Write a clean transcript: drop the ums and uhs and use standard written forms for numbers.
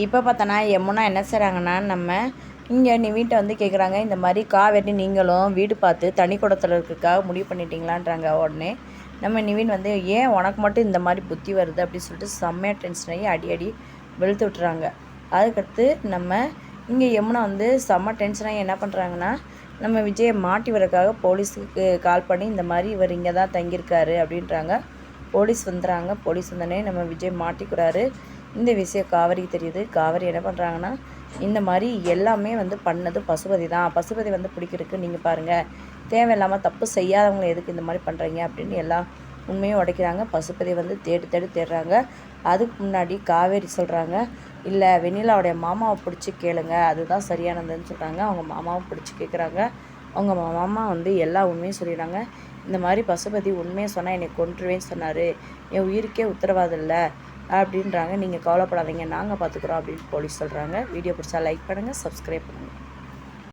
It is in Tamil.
இப்போ பார்த்தோன்னா யமுனா என்ன செய்கிறாங்கன்னா, நம்ம இங்கே நிவின்ட்ட வந்து கேட்குறாங்க, இந்த மாதிரி காவேரி நீங்களும் வீடு பார்த்து தனி குடத்தில் இருக்கிறதுக்காக முடிவு பண்ணிட்டீங்களான்றாங்க. உடனே நம்ம நிவின் வந்து, ஏன் உனக்கு மட்டும் இந்த மாதிரி புத்தி வருது அப்படின்னு சொல்லிட்டு செம்மையாக டென்ஷன் ஆகி அடி வெளுத்து விட்டுறாங்க. அதுக்கடுத்து நம்ம இங்கே யமுனா வந்து செம்ம டென்ஷனாகி என்ன பண்ணுறாங்கன்னா, நம்ம விஜயை மாட்டி வரக்காக போலீஸுக்கு கால் பண்ணி, இந்த மாதிரி இவர் இங்கே தான் தங்கியிருக்காரு அப்படின்றாங்க. போலீஸ் வந்துடுறாங்க. போலீஸ் வந்தோடனே நம்ம விஜய் மாட்டிக்கிறாரு. இந்த விஷயம் காவேரிக்கு தெரியுது. காவேரி என்ன பண்ணுறாங்கன்னா, இந்த மாதிரி எல்லாமே வந்து பண்ணது பசுபதி தான். பசுபதி வந்து பிடிக்கிறதுக்கு நீங்கள் பாருங்கள், தேவையில்லாமல் தப்பு செய்யாதவங்களை எதுக்கு இந்த மாதிரி பண்ணுறீங்க அப்படின்னு எல்லா உண்மையும் உடைக்கிறாங்க. பசுபதி வந்து தேடுறாங்க. அதுக்கு முன்னாடி காவேரி சொல்கிறாங்க, இல்லை வெண்ணிலாவுடைய மாமாவை பிடிச்சி கேளுங்க, அதுதான் சரியானதுன்னு சொல்கிறாங்க. அவங்க மாமாவை பிடிச்சி கேட்குறாங்க. அவங்க மாமா வந்து எல்லா உண்மையும் சொல்லிடுறாங்க. இந்த மாதிரி பசுபதி உண்மையை சொன்னால் என்னை கொன்றுவேன்னு சொன்னார், என் உயிருக்கே உத்தரவாதம் இல்லை அப்படின்றாங்க. நீங்கள் கவலைப்படாதீங்க, நாங்கள் பார்த்துக்குறோம் அப்படின்னு போலீஸ் சொல்கிறாங்க. வீடியோ பிடிச்சா லைக் பண்ணுங்கள், சப்ஸ்கிரைப் பண்ணுங்கள்.